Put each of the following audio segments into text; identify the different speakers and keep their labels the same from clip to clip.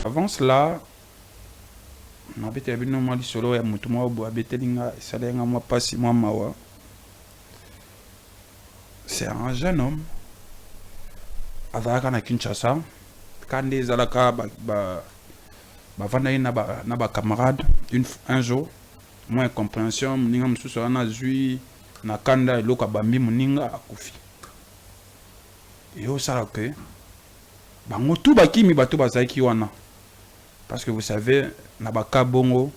Speaker 1: Avant cela, nabete bino mwa lisolo ya mutu mwa bo abetelinga esalenga mwa pasi mwa mawa. C'est un jeune homme. Azalaka na Kinshasa. Quand ils alaka bavanda na ba camarade un jour, moi incompréhension muninga mususu ana zui na kanda eloka bambi muninga akufi. Yo sala que bango tout bakimi bato bazaki wana. Parce que vous savez, na baka bongo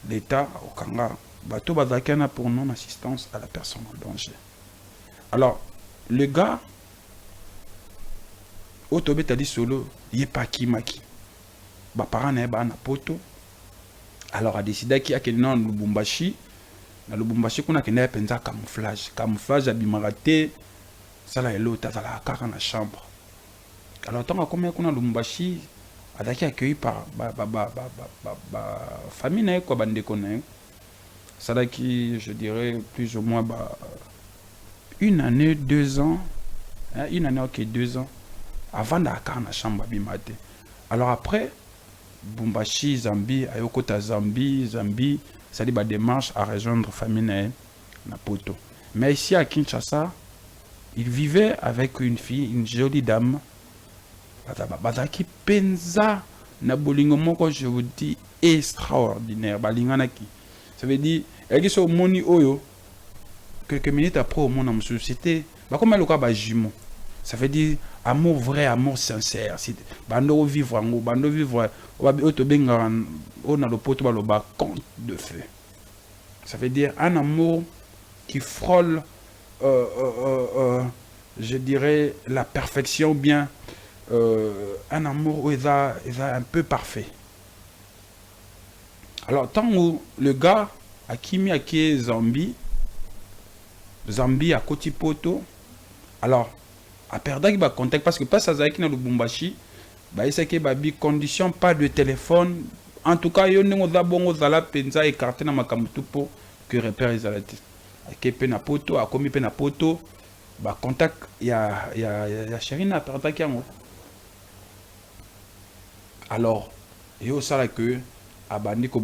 Speaker 1: l'État okanga bato bazaki na pour non assistance à la personne en danger. Alors, le gars Otobe t'a dit solo, il est pas qui maki. Ba parents na ba na poto. Alors a décidé qu'il y a que non Lubumbashi. Na Lubumbashi kuna kenda penza camouflage. Camouflage abimarate. Ça là l'autre dans la car na chambre. Alors tant comme kuna Lubumbashi a été accueilli par famille na ko bande connaît. Ça là qui je dirais plus ou moins une année, 2 ans. Hein, une année OK, 2 ans. Avant d'avoir na chambre bimate. Alors après Bumbashi, Zambie, Ayokota Zambie, ça dit ba démarche à rejoindre famille na poto. Mais ici à Kinshasa, il vivait avec une fille, une jolie dame. Bazaki penza na bolingo moko, je vous dis extraordinaire balinganaki. Ça veut dire elle so moni oyo quelques minutes après au monde en société, ba comme le cas ba jumeau. Ça veut dire amour vrai, amour sincère. Bando vivre en bando vivre on a le pote baloba compte de feu. Ça veut dire un amour qui frôle je dirais la perfection ou bien un amour où il a un peu parfait. Alors tant où le gars a kimi a qui Zambie à Koti Poto. Alors a perdu ba contact parce que pas ça zaki na Lubumbashi ba isaki ba bi condition pas de téléphone en tout cas yo ndingo za bongo zala penza écarté na makamutu po que repère izalati akepe na poto akomi pe na poto ba contact ya chéri na perdu yango. Alors yo sala que abandi ko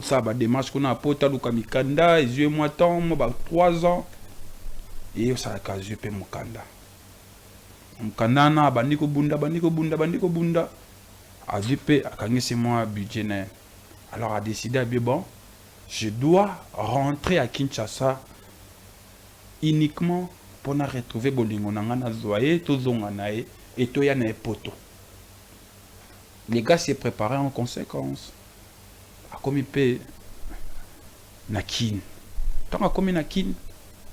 Speaker 1: ça ba démarche ko na poto luka mikanda ezue moi temps ba 3 ans et yo sala ka je pe mukanda Mkanana bandiko bunda a vipe akangisi moi budget na. Alors a décidé bon je dois rentrer à Kinshasa uniquement pour na retrouver bolingo nanga na zoyer to zonga nae et to ya na poto. Les gars s'est préparé en conséquence. A komi pe na kin. Tant a komi na kin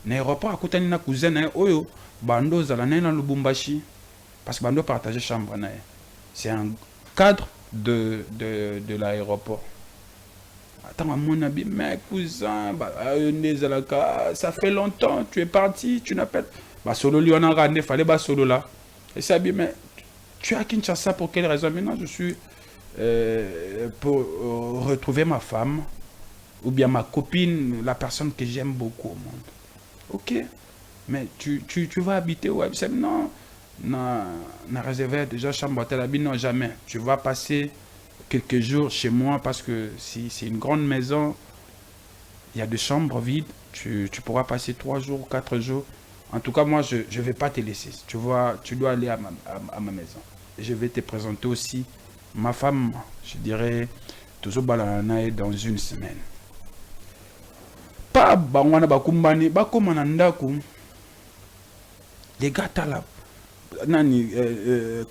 Speaker 1: na aéroport akutani na cousin na oyo bando zala na Lubumbashi parce que bando partageait chambre na. C'est un cadre de l'aéroport. Attends à mon ami mais cousin ça fait longtemps tu es parti tu n'appelles bah solo lui on a ramené fallait bah solo là et ça dit mais tu es à Kinshasa pour quelle raison? Maintenant je suis pour retrouver ma femme ou bien ma copine, la personne que j'aime beaucoup au monde. Ok, mais tu vas habiter où? Non, na réservé déjà chambre à Tel non jamais. Tu vas passer quelques jours chez moi parce que si c'est une grande maison, il y a des chambres vides, tu pourras passer 3 jours, 4 jours. En tout cas, moi, je ne vais pas te laisser. Tu vois, tu dois aller à ma maison. Je vais te présenter aussi ma femme, je dirais, toujours balananae dans une semaine. Pas bangwana bakumbani, bakomana ndaku. Les gars, t'as là. Nani,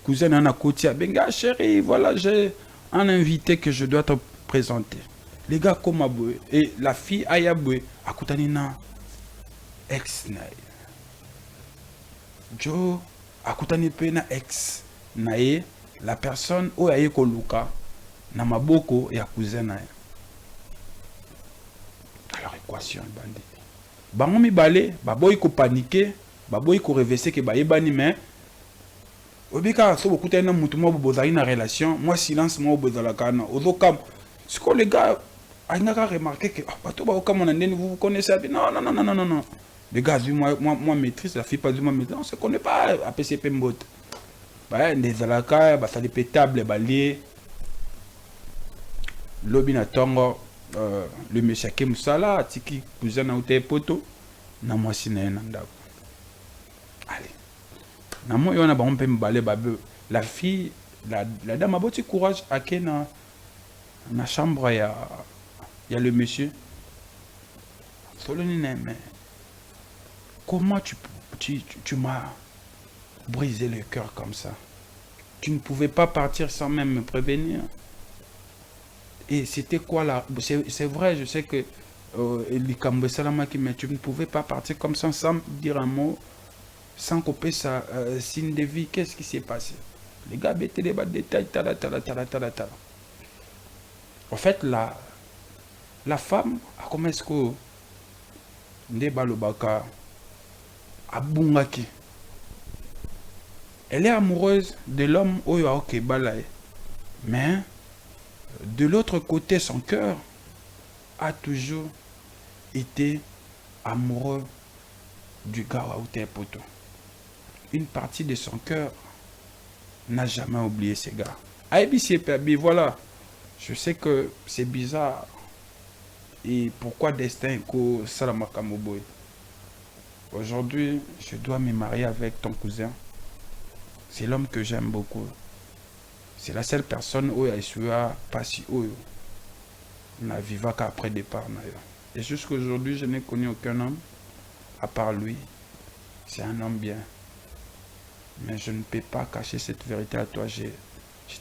Speaker 1: cousin Nana Kotia, benga chérie, voilà, j'ai un invité que je dois te présenter. Les gars, comme Aboué, et la fille Ayaboué, Akutanina, ex nae. Joe, Akutani pena ex nae, la personne où aye koluka, na maboko et à cousin nae. Alors, équation, bandit. Bango mi balé, baboy ko paniqué, baboy ko réveillé que baye bani mais. Obika so beaucoup na mutu mo bozali na relation, moi silence mo bozala kana. Ozokam. Ce que les gars a remarqué que bato ba okam on ndeni vous connaissez non non non non non non. Les gars moi maîtrise, la fille pas du moi maîtrise, on se connaît pas à PCP mbot. Bah des alaka ba sali pétable balier. Lobina tongo, le monsieur qui musala, tiki cousin na ute poto, na moi si na ndako. Allez. Na moi on a bon pe mbale babe. La fille, la dame a beau courage à qui na chambre il y a le monsieur. Mais comment tu m'as brisé le cœur comme ça? Tu ne pouvais pas partir sans même me prévenir. Et c'était quoi là? C'est vrai, je sais que mais tu ne pouvais pas partir comme ça sans dire un mot, sans couper sa signe de vie. Qu'est-ce qui s'est passé? Les gars mettaient des bas de détails. En fait, la femme, comment est-ce que elle est amoureuse de l'homme mais de l'autre côté, son cœur a toujours été amoureux du gars à poto. Une partie de son cœur n'a jamais oublié ces gars. Voilà. Je sais que c'est bizarre. Et pourquoi destin ko Salamakamoboy? Aujourd'hui, je dois me marier avec ton cousin. C'est l'homme que j'aime beaucoup. C'est la seule personne où il suis pas si haut. Na viva qu'après départ. Et jusqu'aujourd'hui, je n'ai connu aucun homme à part lui. C'est un homme bien. Mais je ne peux pas cacher cette vérité à toi. Je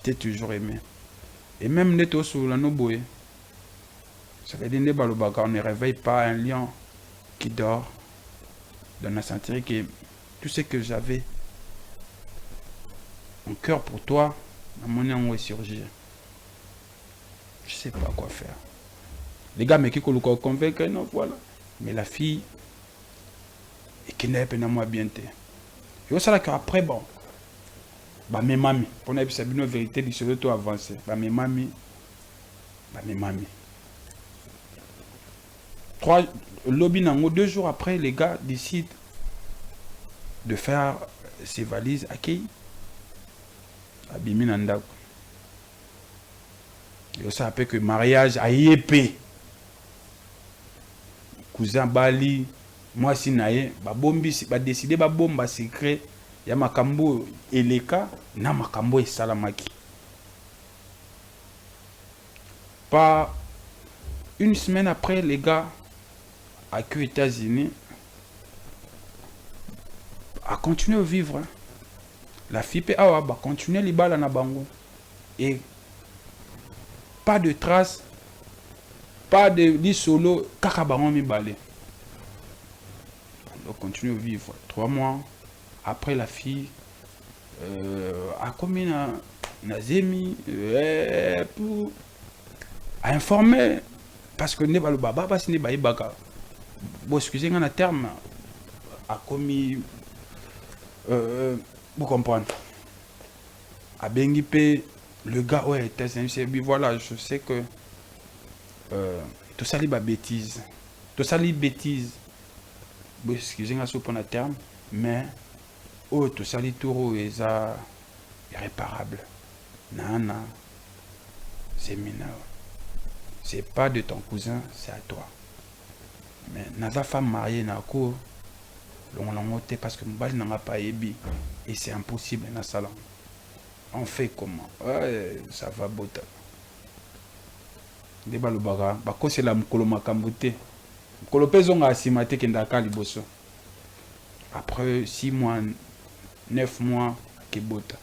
Speaker 1: t'ai toujours aimé. Et même Neto sur la Noboé. Ça veut dire on ne réveille pas un lion qui dort dans la sentier que tout ce que j'avais en cœur pour toi, mon nom est surgir. Je sais pas quoi faire. Les gars, mais qui le convainc, non, voilà. Mais la fille, et qui n'est pas moi bien. Et ça là qu'après, bon, bah mes mamies, pour ne pas savoir une vérité, ils se tout avancer. Bah mes mamies. 2 jours après, les gars décident de faire ses valises à qui? À Biminanda. Et ça appelle que mariage à Yépé. Cousin Bali, moi si naïe, bombi, décider bomba secret, ya makambo eleka, na makambo et salamaki. Pas une semaine après, les gars à aux États-Unis a continué à vivre. La fille peut continuer les balles na bango. Et pas de traces, pas de solo, kakabaron mi balé. On continue à vivre. 3 mois après, la fille a commis Nazemi pour informer parce que ne va le baba parce ne va baka. Bon, excusez-moi un terme a commis vous comprenez. A Bengipe, le gars ouais était voilà, je sais que tout ça les bêtises. Tout ça les bêtises. Bon, excusez-moi sur un terme, mais tout ça les tours est irréparable. Nana, c'est mineur. C'est pas de ton cousin, c'est à toi. Mais nada femme mariée na cour, l'on parce que Mbali n'a pas ébi et c'est impossible dans salon. On fait comment? Ouais, ça va bota. Débat le baga, bako c'est la mukolo makambote. Mukolo pezonga asimate kendaka liboso. Après 6 mois, 9 mois, kebota.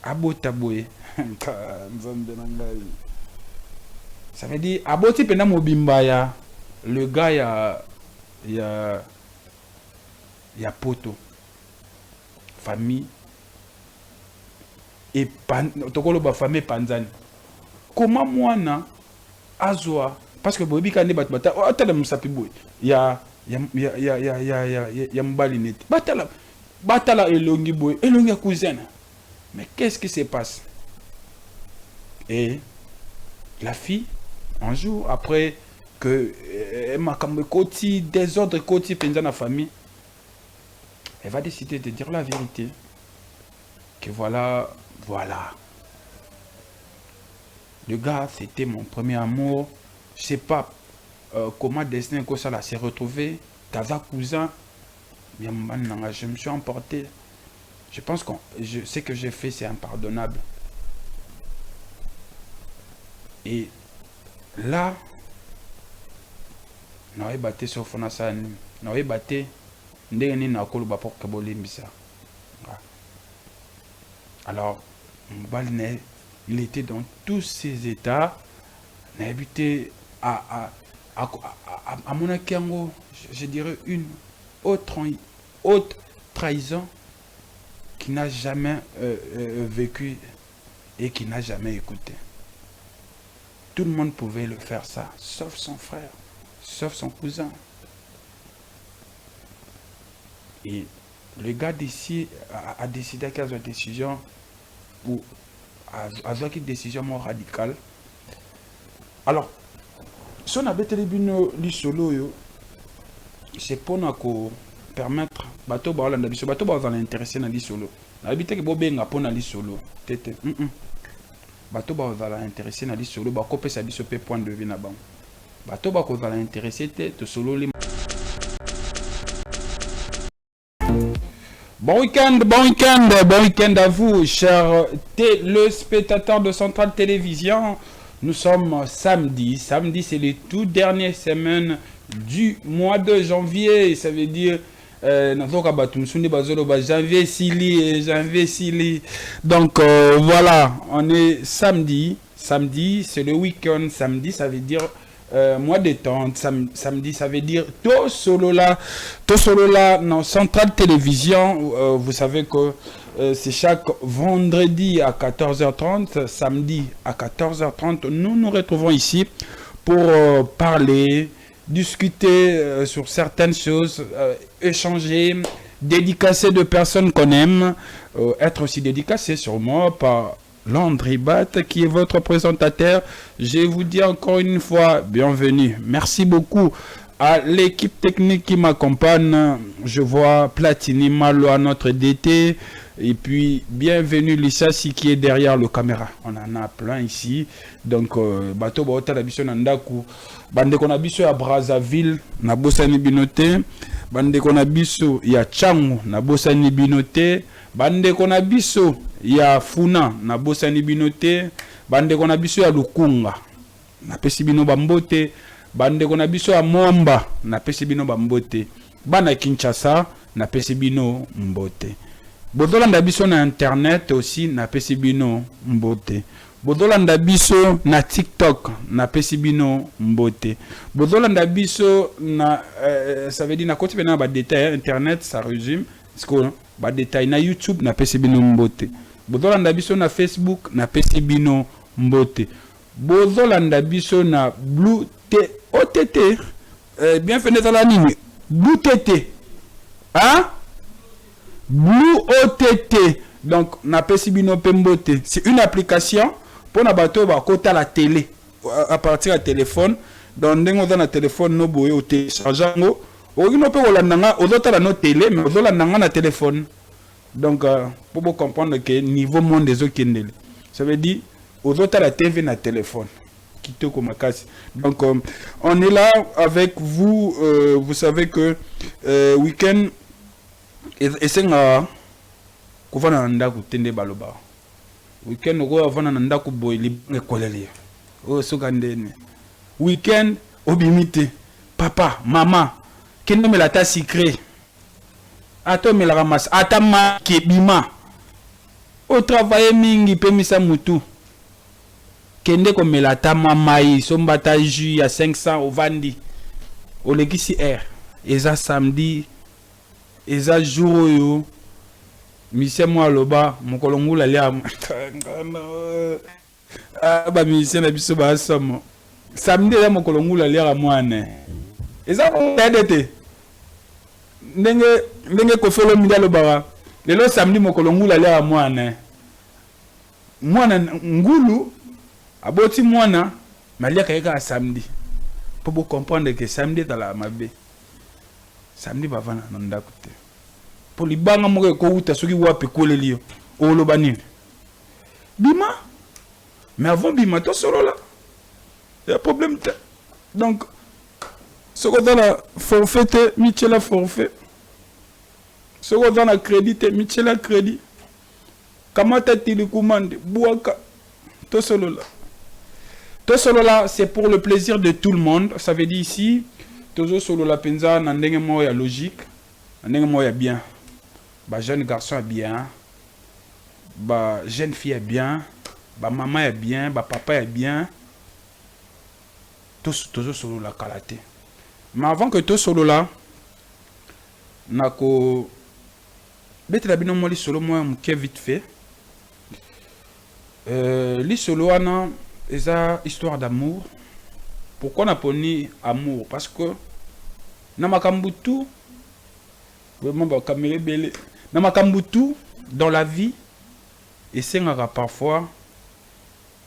Speaker 1: Abota boye. Ça veut dire, aboti pena mobimba ya, le gars il y a poto, famille, et tokolo ba famille panzani. Comment moi na azwa, parce que bobi kane batata, atala musapi boy, ya mbali net. Batala elongi boy, elongi cousine. Mais qu'est-ce qui se passe? Et la fille, un jour après que désordre côté dans la famille, elle va décider de dire la vérité. Que voilà. Le gars, c'était mon premier amour. Je sais pas comment Destin que ça s'est retrouvé. Taza cousin. Je me suis emporté. Je pense que ce que j'ai fait, c'est impardonnable. Et là, n'avais battu sur Fonasa, n'avais battu ndeni na koloba pour que bolimbisa. Alors, Mbalne, il était dans tous ses états. Il a habité à Monakiango, je dirais une autre trahison qui n'a jamais vécu et qui n'a jamais écouté. Tout le monde pouvait le faire ça, sauf son frère, sauf son cousin. Et le gars d'ici a décidé qu'il y a une décision ou une décision moins radicale. Alors, si on avait télévision solo, c'est pour nous permettre bateau ba Hollande biso bateau ba za intéressé na li solo. Na habité que bobenga pona li solo. Tete. Bateau ba za intéressé na li solo ba kopesa biso pe point de vue na bango. Bateau ba ko za intéressé te solo li. Bon week-end à vous, chers téléspectateurs de Centrale Télévision. Nous sommes samedi. Samedi, c'est les tout dernières semaines du mois de janvier. Ça veut dire janvier Sili. Donc voilà, on est samedi. Samedi, c'est le week-end. Samedi, ça veut dire mois détente. Samedi, ça veut dire tout solo là dans Centrale Télévision. Vous savez que c'est chaque vendredi à 14h30, samedi à 14h30. Nous nous retrouvons ici pour parler, discuter sur certaines choses, échanger, dédicacer de personnes qu'on aime, être aussi dédicacé sur moi par Landry Bat qui est votre présentateur. Je vous dis encore une fois bienvenue. Merci beaucoup à l'équipe technique qui m'accompagne. Je vois Platini Malo à notre DT. Et puis, bienvenue Lissassi qui est derrière le caméra. On en a plein ici. Donc, bateau baota la biso nandaku. Bande qu'on a biso à Brazzaville, na bosani binote. Bande qu'on a biso ya Changu, na bosani binote. Bande qu'on a biso ya Funa, na bosani binote. Bande qu'on a biso ya Lukunga, na pesi bino bambote. Bande qu'on a biso ya Mwamba, na pesi bino bambote. Bana Kinshasa, na pesi bino mbote. Bodolanda biso na internet aussi na pesi bino mbote. Bodolanda biso na TikTok na pesi bino mbote. Bodolanda biso na ça veut dire na côté na ba détail internet ça résume parce que ba détail na YouTube na pesi bino mbote. Bodolanda biso na Facebook na pesi bino mbote. Bodolanda biso na Blue OTT bienvenue dans la ligne Blue TT. Hein? Blue OTT. Donc, na Pesibino Pembote. C'est une application pour na bateau ba kota la télé à partir du téléphone. Donc, dans na téléphone no boye au téléchargeango. Ogi no pe olandanga ozota la no télé mais ozolandanga na téléphone. Donc, pour vous comprendre que niveau monde des okendele. Ça veut dire ozota la TV na téléphone. Kitoko makasi. Donc, on est là avec vous. Vous savez que week-end et c'est nga kuvana ndaku tende baloba weekend ko avana ndaku boy libange kolele o sokandene weekend obimite papa mama kendo mela ta secret ato mela ramas atama kebima o travailler mingi pemisa mutu kende ko mela ta mamai sombata jus ya 500 au vandi o legisi air eza samedi eza jour yo mise moi loba mokolongula lia ba mise na biso ba somo samedi ya mokolongula lia mwana eza tete ndenge ko felo minda loba lelo samedi mokolongula lia mwana ngulu aboti mwana malia kayeka samedi pour vous comprendre que samedi dans la mabe samedi bavana nanda kute pour libanga moko ko uta soki wapi kolelio olobani bima Mais avant bimato solo là, il y a problème. Donc, ce qu'on donne à forfait, Michel a forfait. Ce qu'on donne à crédit, Michel a crédit. Comment t'as-t-il commandé? Bouaka. Tout solo là. Tout solo là, c'est pour le plaisir de tout le monde. Ça veut dire ici, tout solo la penza, n'andenge mo ya logique, n'andenge mo ya bien. Bah jeune garçon est bien, bah jeune fille est bien, bah maman est bien, bah papa est bien. Tout solo la kalaté. Mais avant que tout solo là, nako bête la bino mo li solo moi m'ke vite fait. Li solo ana eza histoire d'amour. Pourquoi on a poni amour? Parce que na makambutu vraiment ba caméra belé. Na makambutu dans la vie et c'est parfois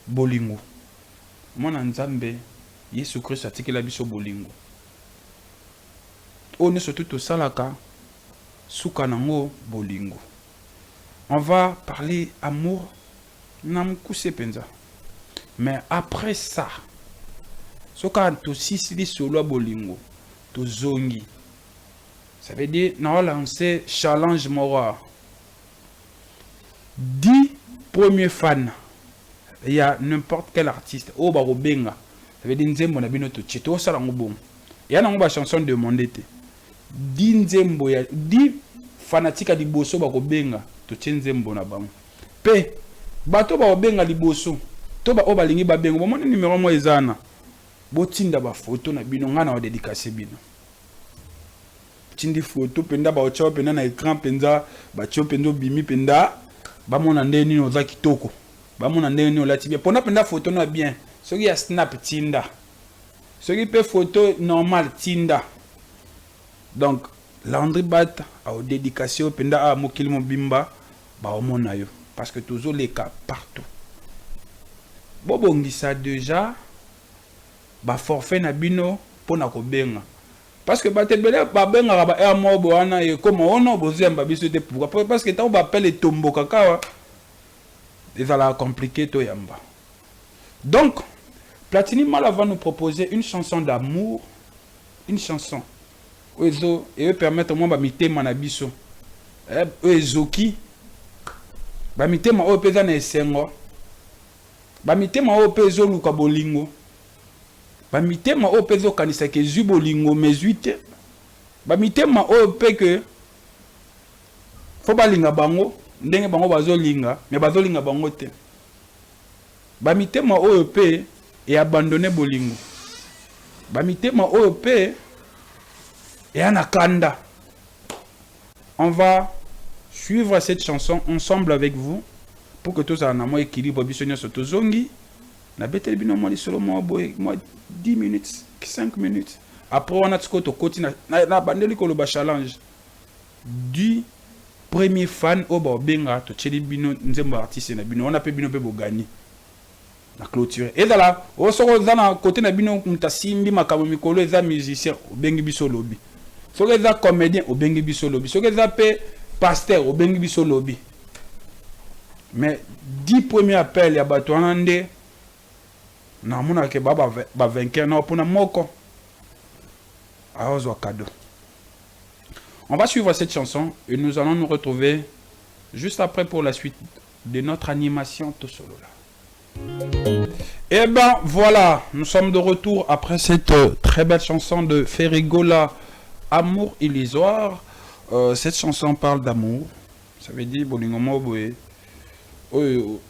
Speaker 1: bolingo. Moi na nzambe Yesu Christ a tiki la biso bolingo. On est surtout tout salaka suka nango bolingo. On va parler amour namkuse penza. Mais après ça, ce quand tu sisi solo bolingo, tu zongi. Ça veut dire non lancer challenge moral. 10 premiers fans. Il y a n'importe quel artiste. Oh ba benga. Ça veut dire nzembo na bino to chito sala ngobom. Il y a na chanson demandée te. 10 nzembo ya 10 fanatique liboso ba benga to nzembo na bango. Pe bato ba benga liboso. To ba obalingi ba bengo bomona numéro mo ezana. Botinda ba photo na bino ngana wa dédicace bino. Tindi photo penda ba ocha penda na écran penda ba tio pendo bimi penda ba mona ndeni no za kitoko. Ba mona ndeni no lati bien. Pona penda photo na bien. Soki ya snap tinda. Soki pe photo normal tinda. Donc Landry Bat a dédication penda a mokili mo bimba ba omona yo parce que toujours les cas partout. Bobongisa déjà ba forfait na bino pona ko benga parce que batebele ba benga ba air mobo wana e comme ono bozemba biso te pourquoi parce que tant ba appelle tombo kakawa ezala compliqué to yamba. Donc Platini Mala va nous proposer une chanson d'amour, une chanson ozo et permettre moi ba mitema na biso ezoki ba mitema o peza na esengo ba mitema o pezo luka bolingo ba mitema o pezo kanisa ke zu bolingo mezuite ba mitema o pe que fo balinga bango ndenge bango bazolinga mais bazolinga bango te ba mitema o pe et abandonner bolingo ba mitema o pe et anakanda. On va suivre cette chanson ensemble avec vous pour que tous en amont équilibre bisogno soto zongi na betel bino mo solo mo boy mo 10 minutes 5 minutes après on a tsko to koti na bandeli ko lo ba challenge du premier fan o ba benga to cheli bino nzembo artiste na bino on a pe bino pe bo gagner la clôture et là o soko zana côté na bino mutasimbi makamo mikolo eza musicien o bengi biso lobi soki eza comédien o bengi biso lobi soki eza pe pasteur o bengi biso lobi. Mais 10 premiers appels ya bato wana nde na mona ke ba vainqueur na pona moko aozwa cadeau. On va suivre cette chanson et nous allons nous retrouver juste après pour la suite de notre animation tout solo là. Et ben voilà, nous sommes de retour après cette très belle chanson de Ferrigola, Amour illusoire. Cette chanson parle d'amour. Ça veut dire bolingomo boye.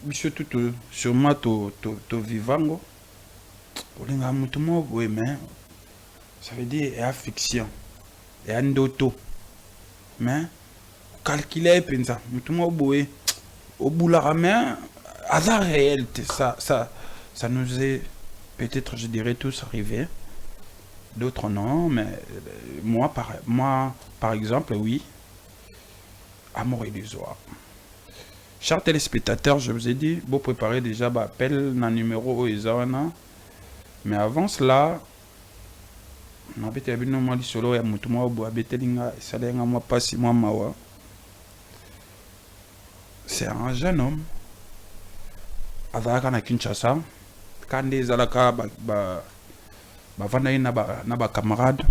Speaker 1: Monsieur tout sur moi to vivango. Bolinga mutumo boye mais ça veut dire et fiction. Et andoto. Mais calculer pensa mutumo boye au bout la main hasard réel ça nous est peut-être je dirais tous arrivé. D'autres non, mais moi par exemple, oui. Amour illusoire. Chers téléspectateurs, je vous ai dit, vous préparez déjà l'appel dans le numéro Oezana. Mais avant cela, c'est un jeune homme. azalaka na Kinshasa kande ezalaka bavanda ye na camarade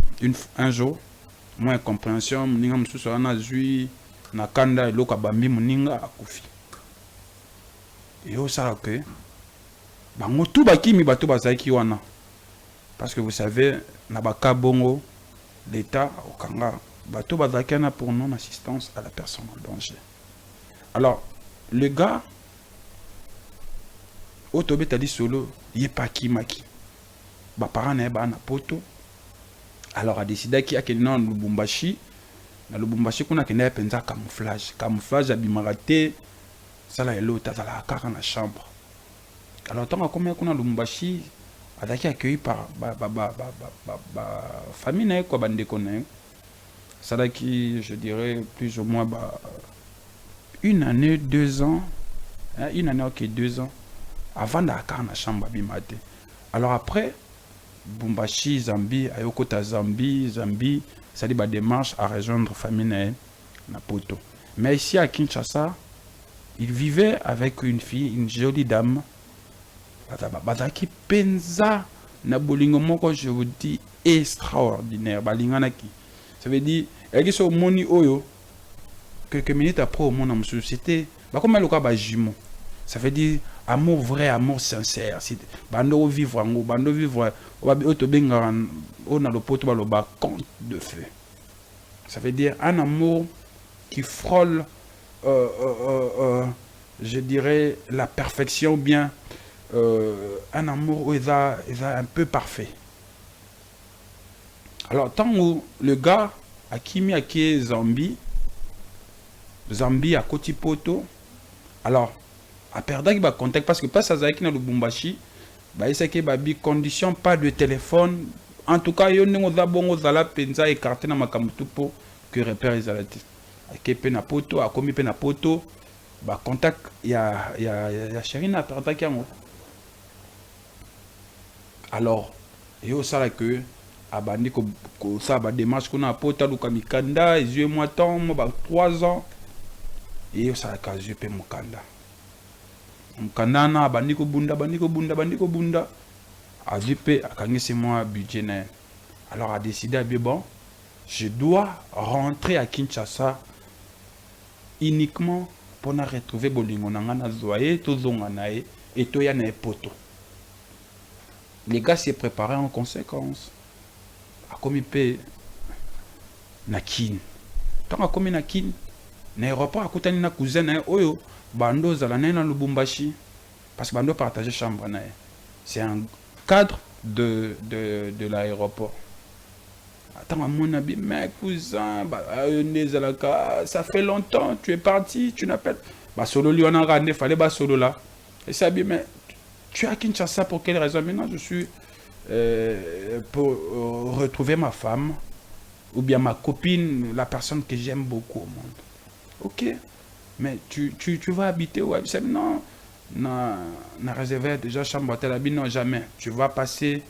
Speaker 1: un jour moins incompréhension moninga mosusu wana azwi na kanda eloko abambi moninga akufi eyosala ke bango tu bakimi bato bazalaki wana parce que vous savez na baka bongo l'état okanga bato bazalaki wana pour non assistance à la personne en danger. Alors le gars otobeta di solo ye pakimaki baparent na ye baa na poto. Alors a décidé qu'il y a que non Lubumbashi na Lubumbashi kuna kenda penza camouflage abimaka te sala elota azala kaka na chambre. Alors tant que kuna Lubumbashi adaki accueilli par famille na ye quoi bandeko na ye sala qui je dirais plus ou moins une année 2 ans une année ok 2 ans avant d'akar na chambre abimate. Alors après Bumbashi, Zambie, Ayokota Zambie, ça dit démarche à rejoindre famille na poto. Mais ici à Kinshasa, il vivait avec une fille, une jolie dame. Bazaki penza na bolingo moko, je vous dis extraordinaire. Balinganaki. Ça veut dire, elle est sur moni oyo. Quelques minutes après au monde c'était comme elle a jumeau. Ça veut dire amour vrai, amour sincère. Bando vivre en bando vivre on a le poteau le bas compte de feu. Ça veut dire un amour qui frôle je dirais la perfection bien un amour où il a un peu parfait. Alors tant où le gars a kimi a qui Zambie à Koti Poto. Alors a perdu le contact parce que pas ça qui na Lubumbashi ba c'est que babi condition pas de téléphone en tout cas yo ndingo za bongo zala penza écarté na makamtu po que repère ezalati ke pe na poto akomi pe na poto ba contact ya chéri na perdu ki yango. Alors yo sala que abandi ko ça ba démarche kuna poto luka mikanda ezue moi temps mo ba 3 ans et yo sala ka je pe mukanda mkanana bandiko bunda azipe akangisi moi budget na. Alors a décidé à bon je dois rentrer à Kinshasa uniquement pour na retrouver bolingo nanga na zoye to zonga nae et to ya na poto. Les gars s'est préparé en conséquence a komi pe na kin tant a komi na kin na aéroport akutani na cousin na oyo bando zala na Lubumbashi parce que bando partager chambre na. C'est un cadre de l'aéroport. Attends mon ami mec cousin ça fait longtemps tu es parti tu n'appelles ba solo li on a randé fallait ba solo là et ça bien mais tu es à Kinshasa pour quelle raison? Maintenant je suis pour retrouver ma femme ou bien ma copine, la personne que j'aime beaucoup au monde. OK. Mais tu vas habiter où? Non, na réservé déjà chambre hôtel. Non, jamais. Tu vas passer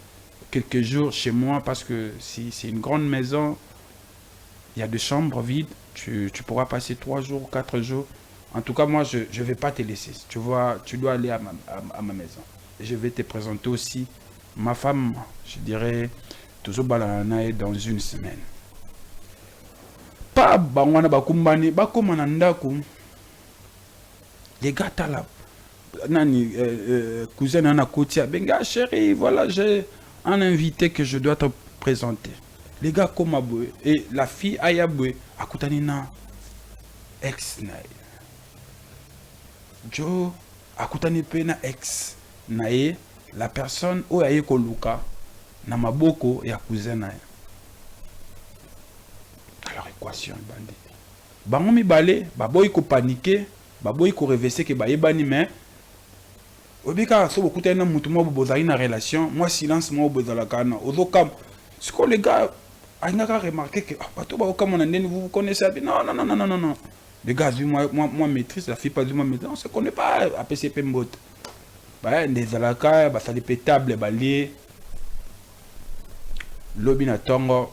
Speaker 1: quelques jours chez moi parce que si c'est une grande maison, il y a des chambres vides. Tu pourras passer 3 jours, 4 jours. En tout cas, moi, je ne vais pas te laisser. Tu vois, tu dois aller à ma maison. Je vais te présenter aussi ma femme, je dirais, toujours balana dans une semaine. Pas bangwana bakumbani, bakomana ndaku. Les gars là, nani cousin nana kotia, benga chérie, voilà, j'ai un invité que je dois te présenter. Les gars comme aboué et la fille ayaboué akutanina ex nae. Joe akutani pena ex nae la personne o aye koluka na maboko ya cousin nae. Alors équation bandi. Bango mibale baboyi ko paniquer, baboyi ko reverser que bayebani mais obika so bokuta na mutu mo bozali na relation, moi silence mo bozala kana. Ozokam. Ce que les gars a remarqué que vous vous connaissez. Non, non, non, non, non, non, non. Les gars, moi maîtrise, la fille pas du moi maîtrise. On se connaît pas à PCP Mbot. Bah, des alaka, bah, ça des pétables, balier. Lobina tongo,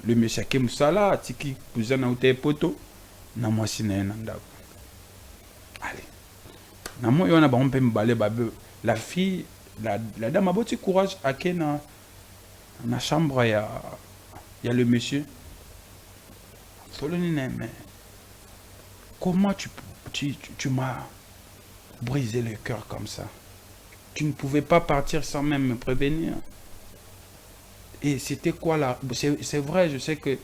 Speaker 1: le monsieur qui moussala, tiki, cousin na ute poto, na moi sine nanda. Allez. La fille, la dame a beaucoup courage à qui dans la chambre, il y a le monsieur. Mais comment tu m'as brisé le cœur comme ça? Tu ne pouvais pas partir sans même me prévenir. Et c'était quoi là? C'est vrai, je sais que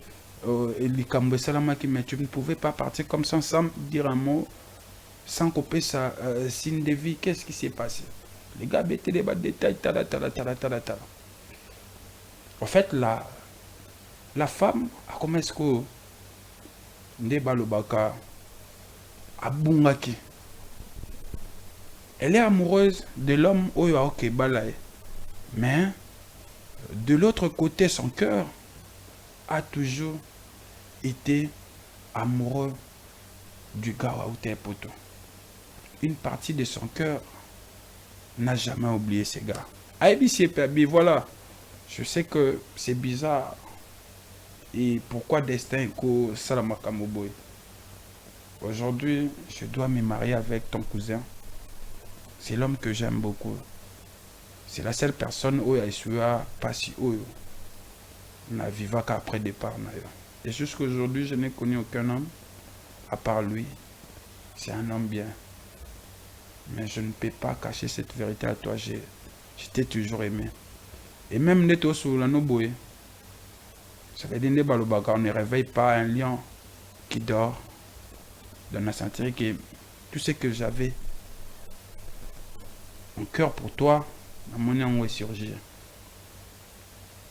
Speaker 1: mais tu ne pouvais pas partir comme ça sans dire un mot, sans couper sa signe de vie. Qu'est-ce qui s'est passé? Les gars mettaient des détails. En fait, la femme, comment est-ce que Ndebalobaka a bungaki? Elle est amoureuse de l'homme Oyo Aoke Balae. Mais de l'autre côté, son cœur a toujours été amoureux du gars Aoute Poto. Une partie de son cœur n'a jamais oublié ces gars. Voilà. Je sais que c'est bizarre. Et pourquoi destin ko Salamakamoboy? Aujourd'hui, je dois me marier avec ton cousin. C'est l'homme que j'aime beaucoup. C'est la seule personne où il a pas si haut. Na viva qu'après départ. Et jusqu'aujourd'hui, je n'ai connu aucun homme à part lui. C'est un homme bien. Mais je ne peux pas cacher cette vérité à toi. Je t'ai toujours aimé. Et même Neto sur la Noboé. Ça veut dire on ne réveille pas un lion qui dort. Dans la sentier que tout ce que j'avais en cœur pour toi, mon nom est surgir.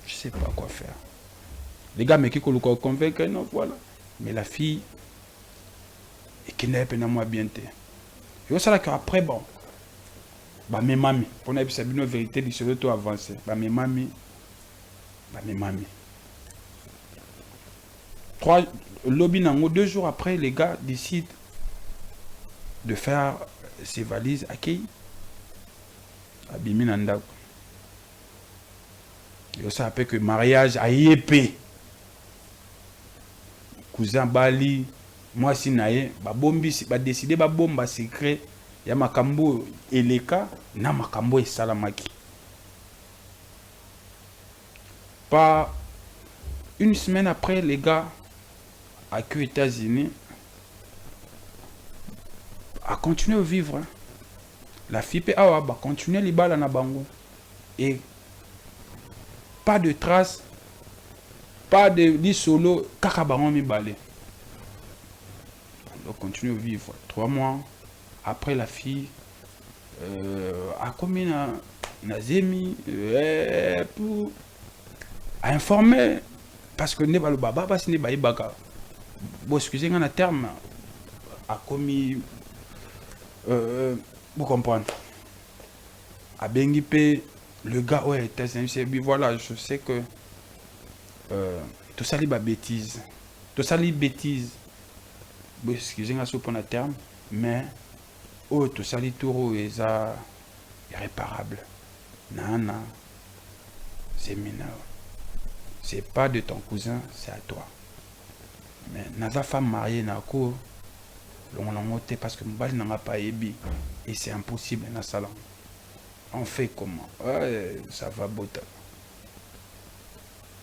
Speaker 1: Je sais pas quoi faire. Les gars, mais qui convaincre, non, voilà. Mais la fille, et qui n'est pas moi bien. Et ça là qu'après, bon, bah mes mamies, pour ne pas une vérité, ils se tout avancer. Bah mes mamies. 2 jours après, les gars décident de faire ses valises à qui? À Biminanda. Et ça appelle que mariage à Yépé. Cousin Bali, moi si naé, bombi, décidé bomba secret, ya makambo eleka, na makambo et salamaki. Pas une semaine après, les gars, à aux États-Unis, a continué à vivre. La fille peut continuer les balles na bango. Et pas de traces, pas de solo, kakabaron mi balé. On continue à vivre. 3 mois après, la fille a commis Nazemi pour informer. Parce que ne pas le baba, parce que ne pas le baka. Bon, excusez-moi, un terme a commis. Vous comprenez? A Bengipe, le gars, ouais, voilà, je sais que tout ça, c'est bêtise. Tout ça, c'est bêtise. Bon, excusez-moi, pour un terme, mais tout ça, c'est tout irréparable. Non, c'est mineur. C'est pas de ton cousin, c'est à toi. Mais naza femme mariée na ko l'on parce que mbali n'a pas ébi et c'est impossible dans salon. On fait comment? Ça va bota.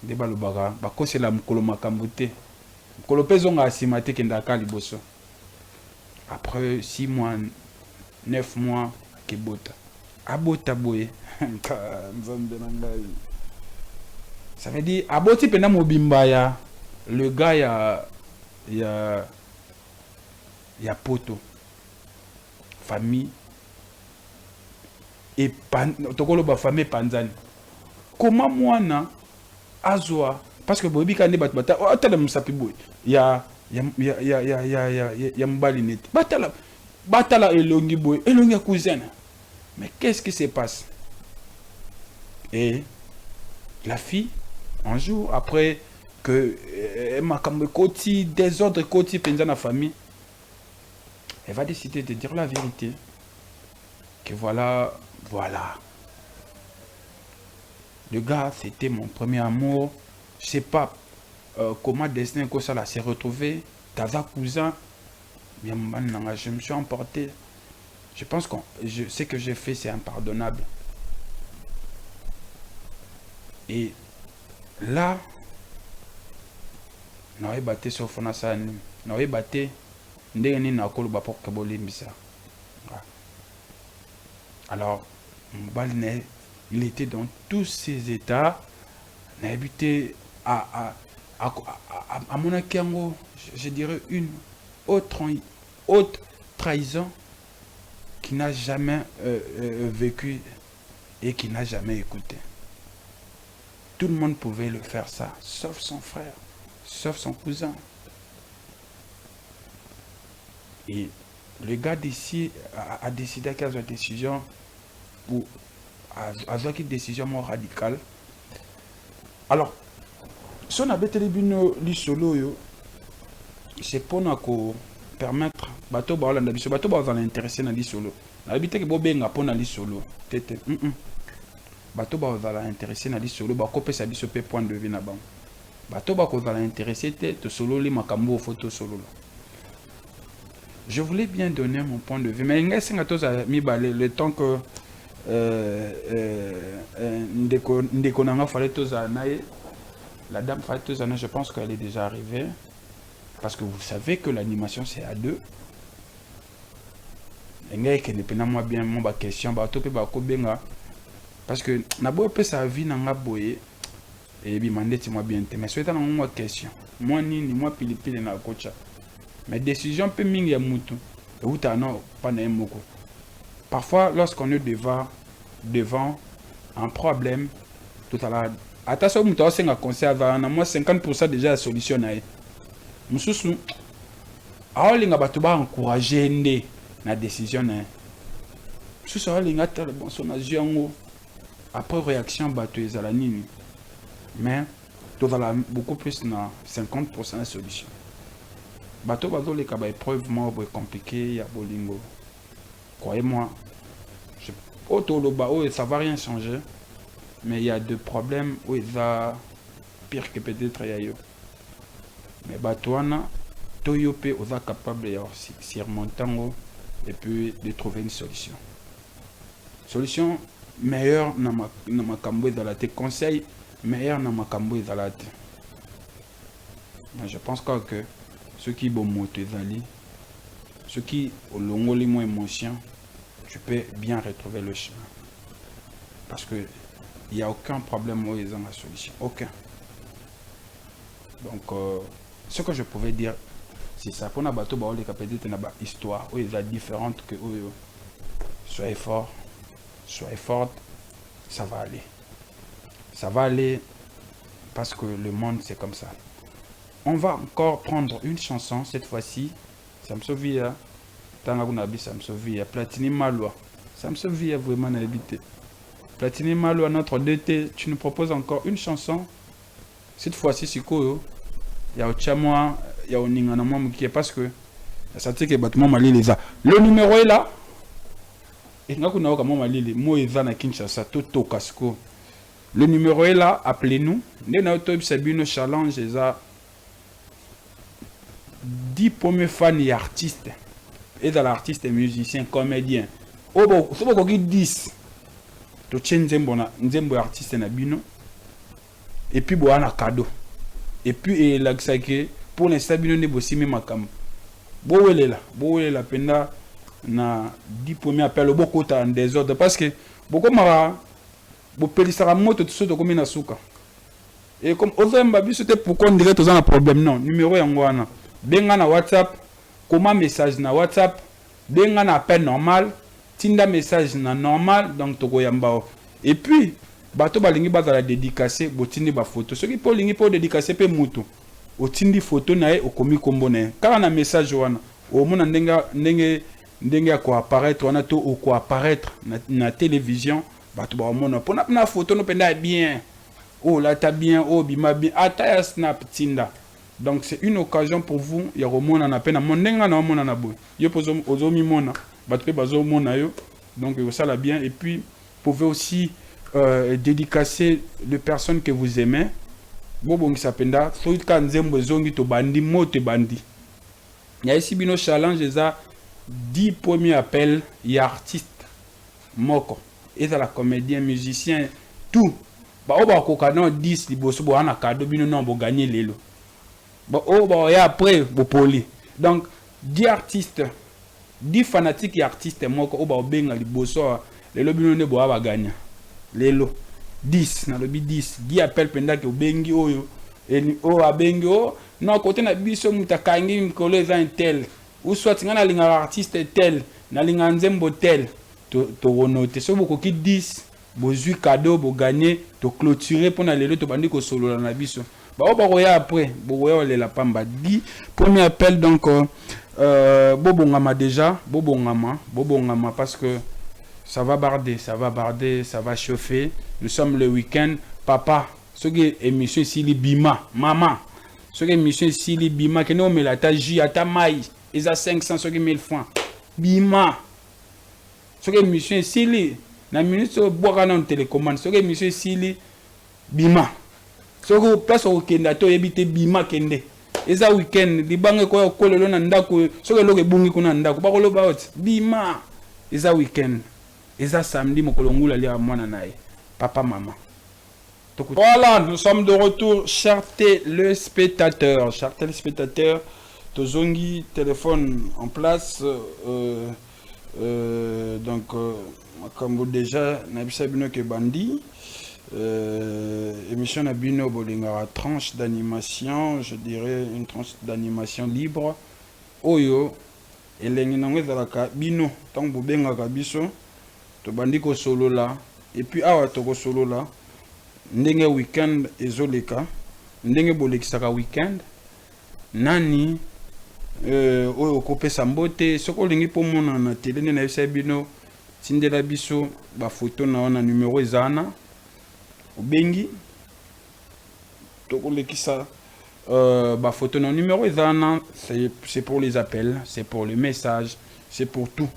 Speaker 1: Débat le baga, bako c'est la mukolo makambote. Mukolo pezonga asimate kendaka liboso. Après 6 mois, 9 mois ke bota. Abota boye. Ça veut dire aboti pena mobimba ya le gars il y a poto famille et tokolo ba famille panzani comment moi na azwa parce que bobi kande bata atala musapi boy ya mbali net batala elongi boy elongi cousin. Mais qu'est-ce qui se passe? Et la fille un jour après que ma côté désordre côté pendant la famille, elle va décider de dire la vérité. Que voilà. Le gars, c'était mon premier amour. Je sais pas comment destin que ça s'est retrouvé. Taza cousin, je me suis emporté. Je pense que ce que j'ai fait, c'est impardonnable. Et là, n'aurais battu sur Fonasani, n'aurais battu ndenge na kolo ba pour que bolimbisa. Alors, Mbalne, il était dans tous ses états, n'a habité à Monacango, je dirais une autre trahison qui n'a jamais vécu et qui n'a jamais écouté. Tout le monde pouvait le faire ça, sauf son frère, sauf son cousin. Et le gars d'ici a décidé qu'il y a une décision ou a une décision moins radicale. Alors, si on a des solo, c'est pour nous permettre bateau ba olanda biso bateau ba za intéressé na li solo. Na bité que bobenga pona li solo. Tete. Bateau ba za intéressé na li solo ba kopesa biso pe point de vue na bango. Bateau ba ko za intéressé te solo li makambo photo solo. Je voulais bien donner mon point de vue, mais il y a le temps que la dame Fatozana, je pense qu'elle est déjà arrivée. Parce que vous savez que l'animation c'est à deux. Il y a bien mon question, parce que n'abo pe sa vie n'a boye et bi mandeti moi bien mais c'est une question. Moi ni moi pilipili na kocha. Mais décision peut mingi ya mutu. Parfois, lorsqu'on est devant un problème, tout à l'heure, attention, on a conseil à moi 50% déjà la solution. Moussou, alors les gars, tu vas encourager la décision. Moussou, les gars, bon, son agent après réaction, bateau les alanini. Mais tu vas beaucoup plus na 50% la solution. Bateau bateau les cas épreuve moi compliqué ya bolingo. Croyez-moi, ça va rien changer, mais il y a des problèmes où il va pire que peut-être ailleurs. Mais bateau na toyope on va capable de surmonter et puis de trouver une solution. Solution meilleure na ma kambo dans la tête, conseil meilleur na ma kambo dans la tête. Mais je pense que ceux qui vont monter ceux qui ont le moins émotion, tu peux bien retrouver le chemin. Parce que il n'y a aucun problème où ils ont la solution. Aucun. Donc, ce que je pouvais dire, c'est ça. Pour les bateaux, les capacités de histoire, où ils sont différentes que eux. Soyez forts, soyez fortes, ça va aller. Ça va aller parce que le monde, c'est comme ça. On va encore prendre une chanson cette fois-ci. Ça me souvient. Tangabunabi, ça me souvient. Platini Maloa. Ça me souvient vraiment d'habiter. Platini Maloa, notre DT, tu nous proposes encore une chanson. Cette fois-ci, c'est quoi? Il y a Ochamwa, il y a Oninganamwa qui est parce que ça dit que Batman Mali les a. Le numéro est là. Et nous avons Mali, moi et Zana Kinshasa, Toto Casco. Le numéro est là, appelez-nous. Nous avons un challenge. 10 premiers fans et artistes. Et dans l'artiste, musicien, comédien. Oh, bon, c'est beaucoup qui 10. Tu tiens un artiste na bino. Et puis, bon, un cadeau. Et puis, là, pour l'instant, bino ne bossi même makam. Bon, elle est là. Bon, elle est là. Penda, na 10 premiers appels. Beaucoup en désordre. Parce que, beaucoup mara, bon, pélisara moto, tout ça, comme na souka. Et comme, aux hommes, c'était pourquoi on dirait que tu as un problème. Non, numéro yangwana. Benga na WhatsApp, comment message na WhatsApp, benga na appel normal, tinda message na normal, donc toko yambao. Et puis, bato balingi bazala dédicacé, botindi ba photo. Ce qui pour lingi pour dédicacer pe mutu. Otindi photo na e okomi kombo na e. Car na message wana, o mona ndenge ko apparaître wana to o ko apparaître na télévision, bato ba mona pona na photo no penda bien. Oh là t'as bien, oh bima bien, ata snap tinda. Donc c'est une occasion pour vous, il y a au monde en appel à mon nenga na mon anabo. Yo pozo ozomi mona, battre bazo mona yo. Donc ça la bien et puis vous pouvez aussi dédicacer les personnes que vous aimez. Bobo ngi sapenda, so ka nzembo zongi to bandi mote bandi. Il y a ici bino challenge ça 10 premiers appels, il y a artiste moko. Et ça la comédien, musicien, tout. Bah, on va kokana 10 liboso bo ana cadeau bino non bo gagner lelo. Bah, oh bah et après bo poli. Donc 10 artistes, 10 fanatiques et artistes moko o ba benga liboso lelo bino ne bo ba gagner. Lelo 10 na lobi 10 appels penda ke bengi oyo et o abengi o non côté na biso mutakangi mkolo eza tel ou soit ngana linga artiste tel na linga nzembo tel to noter so boko ki 10 bozui cadeau bo gagner to clôturer pour na lelo to bandi ko solo na biso ba o ba roya après bo roya le la pamba 10 premier appel donc bobongama déjà bobongama parce que ça va barder, ça va chauffer. Nous sommes le week-end. Papa, ce qui est émission ici, Bima. Maman, ce qui est émission ici, Bima. Que nous mettons la taji, à ta maille. Ils ont 500, ce qui est 1000 francs. Bima. Ce qui est émission ici, la minute, boire un télécommande. Ce qui est émission ici, Bima. Ce qui est place au week-end, tu habites Bima Kende. Ils ont week-end. Les banques, quoi, le nandako. Ce qui est le bungi, qu'on a ndako. Pas le baot. Bima. Ils ont week-end. Et ça, samedi, mon colongou, là, moi, nanaï. Papa, maman. Voilà, nous sommes de retour, chers téléspectateurs. Chers téléspectateurs, Tozongi, téléphone en place. Donc, comme vous déjà, Nabisa Bino Kebandi. Émission Nabino Bolingara, tranche d'animation, je dirais une tranche d'animation libre. Oyo, et l'enginangé zalaka, Bino, tant que benga kabiso. To bandi ko solo là et puis awa to ko solo là ndenge weekend ezoleka ndenge bolekisaka weekend nani oyo kopesa mbote soko lingi po mona na télé na yesa bino tindela biso ba photo na wana numéro ezana obengi to kolekisa ba photo na numéro ezana c'est pour les appels, c'est pour les messages, c'est pour tout.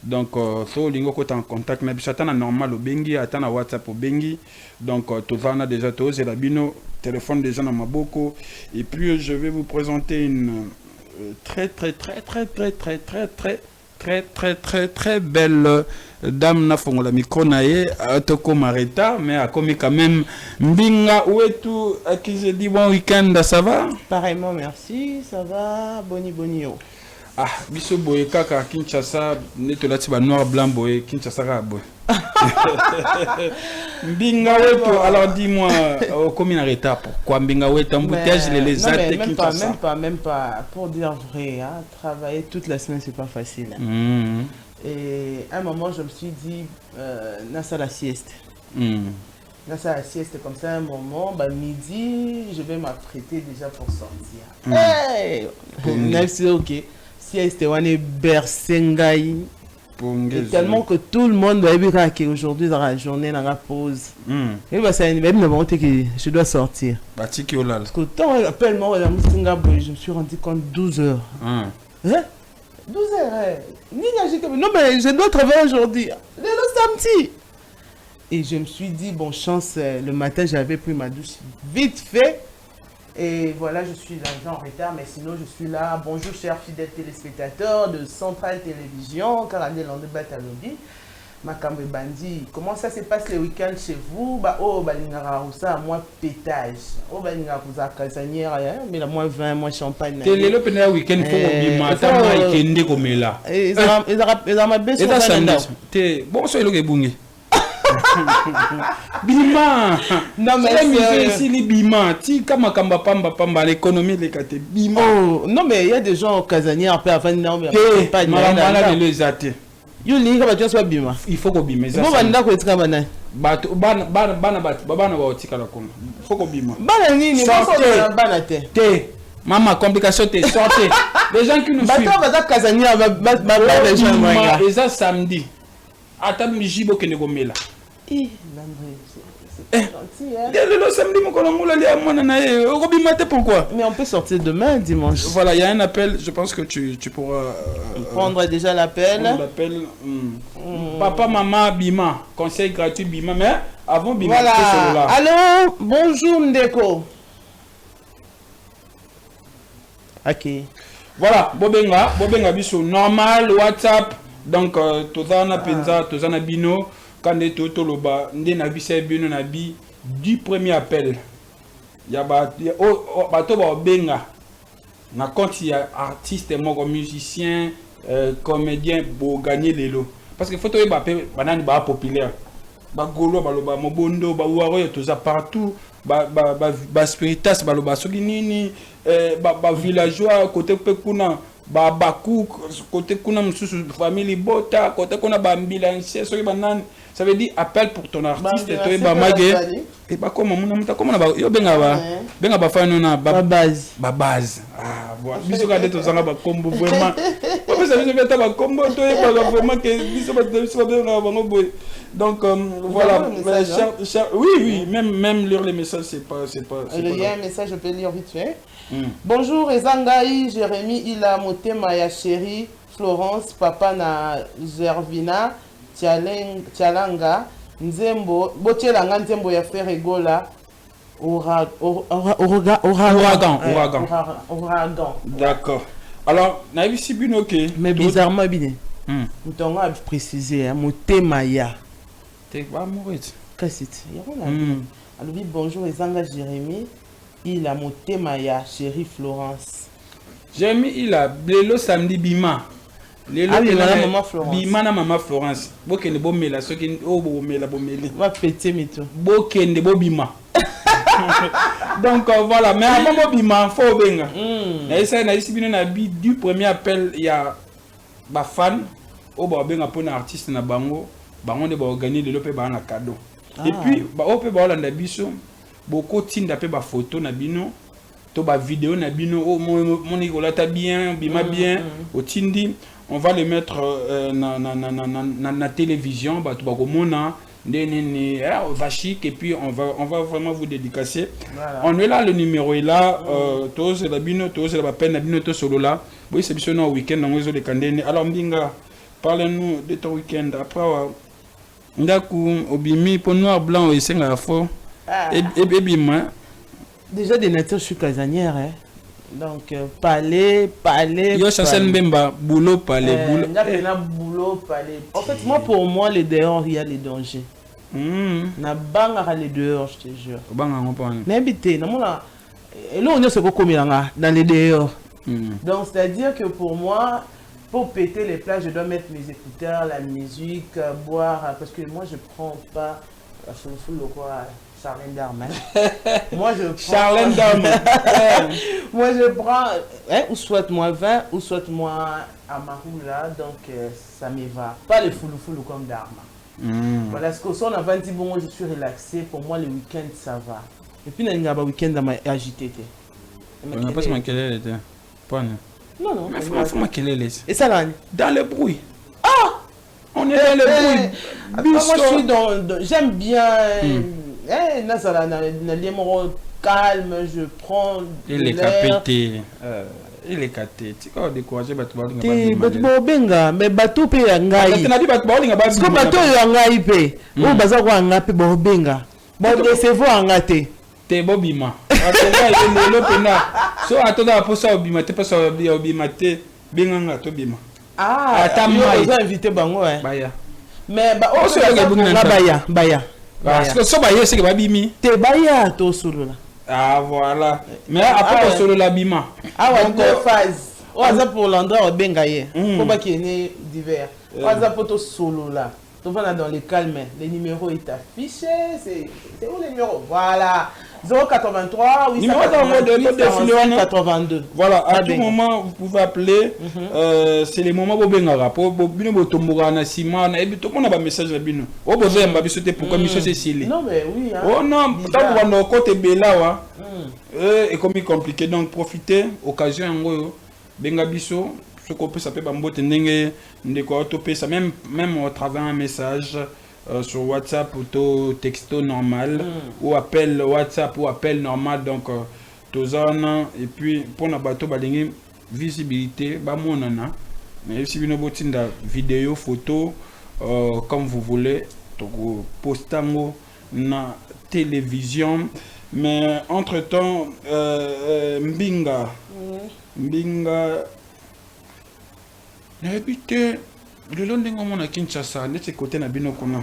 Speaker 1: Donc, so lingo ko en contact na biso atana normal au bengi atana WhatsApp au bengi. Donc, tozana déjà tous et la bino téléphone déjà na maboko. Et puis je vais vous présenter une très belle dame na fongola micro na ye atoko mareta mais a commis quand même mbinga wetu qui je dis bon week-end ça va?
Speaker 2: Pareillement merci, ça va boni yo.
Speaker 1: Ah, biso boye kaka Kinshasa netolati ba noir blanc boye Kinshasa ka boye. Mbinga wetu alors dis-moi combien d'arrêta pourquoi mbinga wetu embouteillage les athées Kinshasa.
Speaker 2: Même pas pour dire vrai hein, travailler toute la semaine c'est pas facile. Hein. Et à un moment je me suis dit nasa la sieste. Nasa la sieste comme ça un moment bah midi je vais m'apprêter déjà pour sortir. Hey, c'est OK. Sieste wane bersengai tellement que tout le monde va dire qu'aujourd'hui dans la journée dans la pause et bah c'est même le moment que je dois sortir parce que tant appelle-moi la musinga je me suis rendu compte 12 heures 12 heures non mais je dois travailler aujourd'hui le samedi et je me suis dit bon chance le matin j'avais pris ma douche vite fait. Et voilà, je suis là en retard, mais sinon je suis là. Bonjour chers fidèles téléspectateurs de Centrale Télévision, Caranel en débat à lobby. Makambe Bandi, comment ça se passe le week-end chez vous? Bah oh, balingara ça, moi pétage. Oh balingara kuza casanière, mais la moins 20, moins champagne.
Speaker 1: Télé le premier week-end faut bima, ta moi ikende comme là.
Speaker 2: Et ça m'a baissé.
Speaker 1: Et ça te bon so eloge bungi. Bima non mais c'est les bima ti kama kamba pamba l'économie les kate bima
Speaker 2: non mais il y a des gens casaniers après avant non mais
Speaker 1: pas malade de les athées
Speaker 2: yo linga ba tu sois bima
Speaker 1: il faut ko bima ça
Speaker 2: bon banda ko etika bana
Speaker 1: bana ba otika la kono faut ko bima
Speaker 2: bana nini bana te
Speaker 1: maman complication te sortez les gens qui nous suivent
Speaker 2: ba casanier ba les gens moi
Speaker 1: et ça samedi ata mijibo kene gomela le samedi, pourquoi?
Speaker 2: Mais on peut sortir demain, dimanche.
Speaker 1: Voilà, il y a un appel. Je pense que tu pourras
Speaker 2: prendre déjà l'appel.
Speaker 1: Papa, maman, Bima. Conseil gratuit, Bima. Mais avant Bima,
Speaker 2: voilà. Allô, bonjour Ndeko. Ok.
Speaker 1: Voilà, bobenga biso normal WhatsApp. Donc tozana penza, tozana bino quand to loba ndé na bise bino na bi du premier appel. Ya ba bato ba benga na compte ya artiste moko musicien comédien pour gagner les lots parce que photo ba banani ba populaire ba golo ba loba mobondo ba waro ya toza partout ba spiritas ba loba soki nini ba villageois côté pe kuna ba baku côté kuna mususu famille bota côté kuna ba ambulancier soki banani. Ça veut dire appel pour ton artiste et toi magé et pas comme mon amuta comme na yo benga ba fa na ba base voilà biso ka deto zanga ba combo vraiment pas ça veut ta ba combo to e ba vraiment que biso ba benga ba boy donc voilà oui même lire les messages c'est pas
Speaker 2: il y a un message je peux lire vite fait. Bonjour Ezangai Jérémy Ila Motema ya chérie Florence papa na Gervina Tialanga Nzembo Botielanga Nzembo ya Ferregola ouragan.
Speaker 1: D'accord. Alors na ici bino que
Speaker 2: mais bizarrement bien. Nous t'avons précisé Motema ya.
Speaker 1: T'es pas mourir.
Speaker 2: Qu'est-ce que c'est? Alors bonjour Ezanga Jérémy il a Motema ya chérie Florence.
Speaker 1: Jérémy il a blelo samedi bima.
Speaker 2: Maman Florence.
Speaker 1: Bimana maman Florence. Bokende bomela soki o bomela bomeli.
Speaker 2: Va péter mito.
Speaker 1: Bokende bobima. Donc voilà, mais avant bobima faut benga. Na essa na isi bino na bi du premier appel il y a ba fan o ba benga pour un artiste na bango de ba organiser le pe ba na cadeau. Et puis ba o pe ba olanda biso boko tinda pe ba photo na bino to ba vidéo na bino o mon Nicolas bien bima bien au tindi. On va les mettre na télévision, bah tu vas vachique et puis on va vraiment vous dédicacer. Voilà. On est là, le numéro est là. Tous la bino, tous la peine la bino, tous solo là. Oui, c'est bien au week-end dans les candidats. Alors Mbinga, parlez-nous de ton week-end. Après, ndaku obimi pour noir blanc et c'est la faux. Et bima.
Speaker 2: Déjà des natures je suis casanière hein. Donc palais
Speaker 1: yo chancel mbemba boulot palais
Speaker 2: boulot palais en fait moi pour moi les dehors il y a les dangers na banga les dehors je te jure
Speaker 1: banga ngopana
Speaker 2: mais habité na mona et là on est ce qu'on commet dans les dehors donc c'est à dire que pour moi pour péter les plages je dois mettre mes écouteurs la musique boire parce que moi je prends pas le quoi Charlène Darman. Moi je prends.
Speaker 1: Charlène Darman.
Speaker 2: Moi je prends, ou soit moi 20, ou soit moi Amaroula, donc ça me va. Pas les foulou comme Darman. Voilà, parce que si on a 20 bon, je suis relaxé. Pour moi, le week-end ça va. Et puis, il y a un week-end dans ma agité.
Speaker 1: On n'a pas ce qu'elle était.
Speaker 2: Non.
Speaker 1: Mais il faut qu'elle est.
Speaker 2: Et ça là?
Speaker 1: Dans le bruit. Ah! On est dans le bruit.
Speaker 2: Moi je suis dans. J'aime bien. Calme, je prends
Speaker 1: il est capté. Il est capté. Tu vois décourager bateau
Speaker 2: benga mais bateau pe ngai. Parce que bateau ngai pe. O baza ko ngapi bo benga. Bo décevoir ngate.
Speaker 1: Te bobima. Atona le pena. So atona posa obima te posa obima te benga ngato bima.
Speaker 2: Ils ont invité bango hein.
Speaker 1: Baya.
Speaker 2: Mais ba o so baya.
Speaker 1: Parce que ça va y c'est que babimi.
Speaker 2: Te baya to solo là.
Speaker 1: Ah voilà. Mais après solo la bima.
Speaker 2: Ouais, deux phases. On a pour l'endroit au bengaye. Faut pas qu'il y ait divers. On a pour to solo là. Tu vas dans les calmes, les numéros est affiché, c'est où les numéros? Voilà. 083 888 82.
Speaker 1: Voilà, à tout moment vous pouvez appeler. C'est les moments où bengara pour bino botombora na sima na ebi to kona ba message na bino. O bozo ya mbabiso te pourquoi mission c'est silé.
Speaker 2: Non mais oui hein.
Speaker 1: Oh non, tant qu'on va côté bela wa. Et comme compliqué donc profitez occasion ngo benga biso ce qu'on peut s'appeler bambote ndenge ndeko topé ça même au travers un message sur WhatsApp ou texto normal ou appel WhatsApp ou appel normal donc tozana et puis pour na bato balingi visibilité ba monana mais si bino botinda vidéo photo comme vous voulez to postango na télévision mais entre temps Mbinga Habité le long de mon à Kinshasa, n'est-ce côté na bino kuna.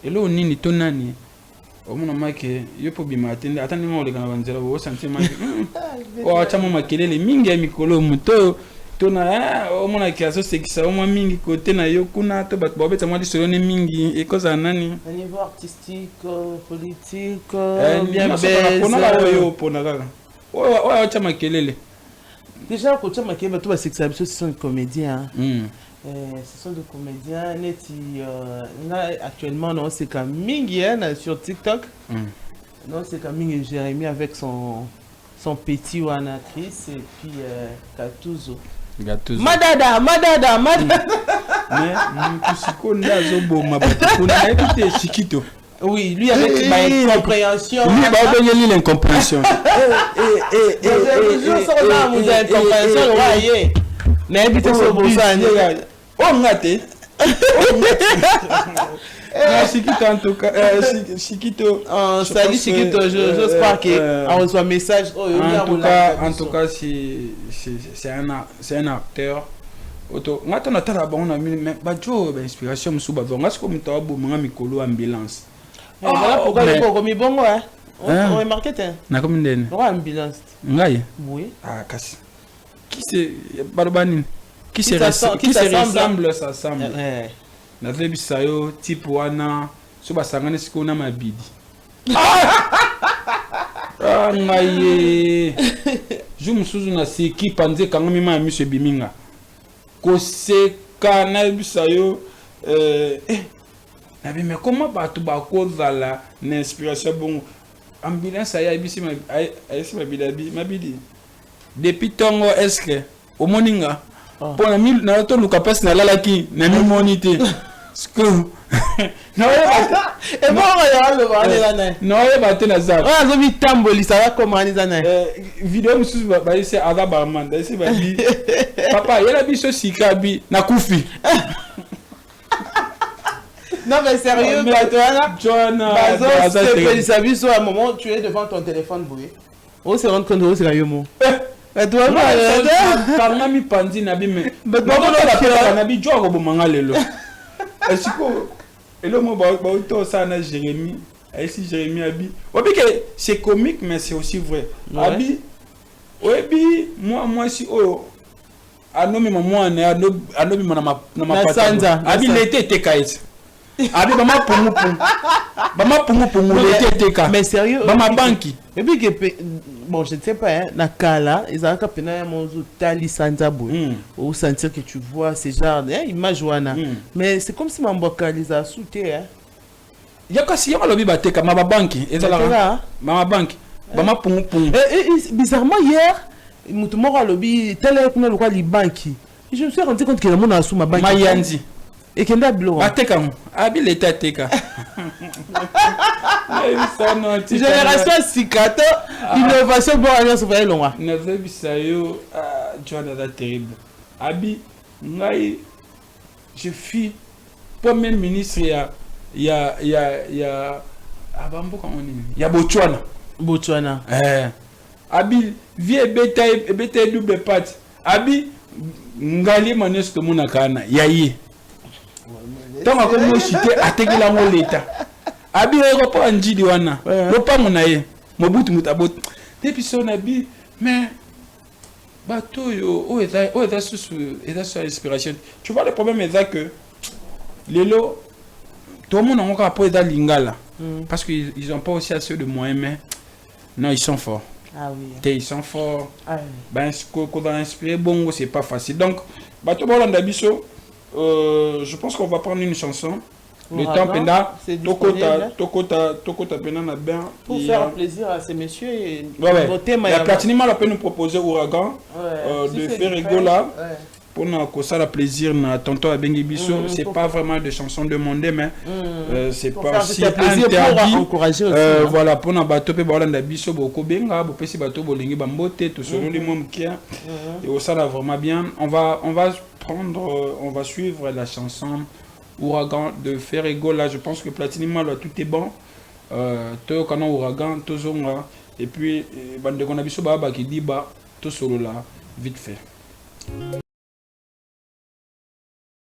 Speaker 1: Et là, on ni tonani. Au moment que yo po bima atende atandi mo le kana banzela bo sentiment. O acha mo makelele mingi ya mikolo muto. Tona au moment que aso sekisa au moins mingi côté na yo kuna to bat bobeta mo lisolo ne mingi et cause nani.
Speaker 2: Au niveau artistique, politique,
Speaker 1: bien belle. Pona la yo pona kaka. O acha makelele.
Speaker 2: Déjà, quand tu as marqué, tous ce sont des comédiens. Ce sont des comédiens. Actuellement, non, c'est Camille sur TikTok. Non, c'est Camille Jérémy avec son petit Wana Chris et puis Gattuso. Madada.
Speaker 1: Mais Chiquito.
Speaker 2: Oui, lui avec ma compréhension.
Speaker 1: Lui, il a l'incompréhension. Chiquito en tout cas. Chiquito.
Speaker 2: Salut Chiquito, j'ose croire qu'on reçoit un message.
Speaker 1: En tout cas, c'est un acteur. Maintenant, on a mis inspiration. Ambulance.
Speaker 2: Voilà pourquoi il faut remis bon, ouais. On est marketing.
Speaker 1: Na comme une
Speaker 2: ambulance.
Speaker 1: Ngai.
Speaker 2: Oui.
Speaker 1: Ah, kasi. Qui c'est Barbanine? Qui se ressemble, ça semble. Na vebi sayo type wana so basangane siko na mabidi. Ah ngai. Je me souviens na seki panze kanga mima monsieur Biminga. Ko se kana bisayo mais comment tu vas causer l'inspiration bon ambulance aya bisi ma bidi depuis tongo est-ce que au moninga pour la mille na to luka pes na lalaki na mi monité que non
Speaker 2: et bon le parler là
Speaker 1: non baté na za
Speaker 2: ah zo mi tamboli ça va comment les années
Speaker 1: vidéo mususu ba c'est ada barman da c'est ba bi papa yela biso sikabi na kufi.
Speaker 2: Non mais sérieux, Bazo, à un moment, tu es devant ton téléphone, boué. On se rend compte que c'est un mot. Mais toi,
Speaker 1: par nami pandi nabi mais la nabi jo ko bomanga lelo. Est-ce que et le mot ba to ça na Jérémy, ici Jérémy abi. Obi que c'est comique mais c'est aussi vrai. Abi obi moi si oh anomi maman anomi na ma
Speaker 2: patata.
Speaker 1: Abi l'été te kaise. Abi bama pungu l'été. Mais sérieux, bama banki.
Speaker 2: Et puis bon, je ne sais pas hein, na kala, ils ont capté na mozo tali sanza boy. Ou sentir que tu vois ces genre image wana. Mais c'est comme si ma mboka les a souté hein.
Speaker 1: Yaka si yaka lobi bateka ma banki, ezala. Ma banki. Bama pungu.
Speaker 2: Et bizarrement hier, mutu moko lobi tele kuna lokwa li banki. Je me suis rendu compte que le monde a sous ma banque.
Speaker 1: Mayanzi.
Speaker 2: Et qu'il y a un
Speaker 1: Ateka. Abi l'état teka.
Speaker 2: Génération Sikato, innovation pour aller se faire loin.
Speaker 1: N'avait bisayo Joanna da terrible. Abi ngai je fis premier ministre ya abambo comment on dit. Ya Botswana. Abi vie beta double pat. Abi ngali manesko mona kana yayi. Tant que moi chité atekela mo leta. Abi eko pa njidi wana. Lopango na ye. Mobutu mutabot. Depuis son abi mais bateau yo eza sur inspiration. Tu vois le problème est là que lelo tout le monde a encore après dans lingala parce qu'ils ont pas aussi assez de moyens mais non ils sont forts.
Speaker 2: Ah oui.
Speaker 1: Ils sont forts. Ben ce qu'on va inspirer bongo c'est pas facile. Donc bateau bolanda biso je pense qu'on va prendre une chanson. Le temps penda Tokota pena na bien
Speaker 2: pour faire plaisir à ces messieurs et
Speaker 1: voter la Platini m'a nous proposer Ouragan de faire rigola pour nous causer la plaisir na tonton Abengi Biso. C'est pas vraiment des chansons demandées mais c'est pas si interdit pour encourager aussi, voilà pour na bateau pe bolanda biso boko benga bo pesi bateau bolingi bambote to solo li mom kia et ça là vraiment bien. On va suivre la chanson Ouragan de Ferrego. Là je pense que Platini Malo tout est bon. Toi quand on Ouragan tozonga et puis bande qu'on a biso baba qui dit ba to solo là vite fait.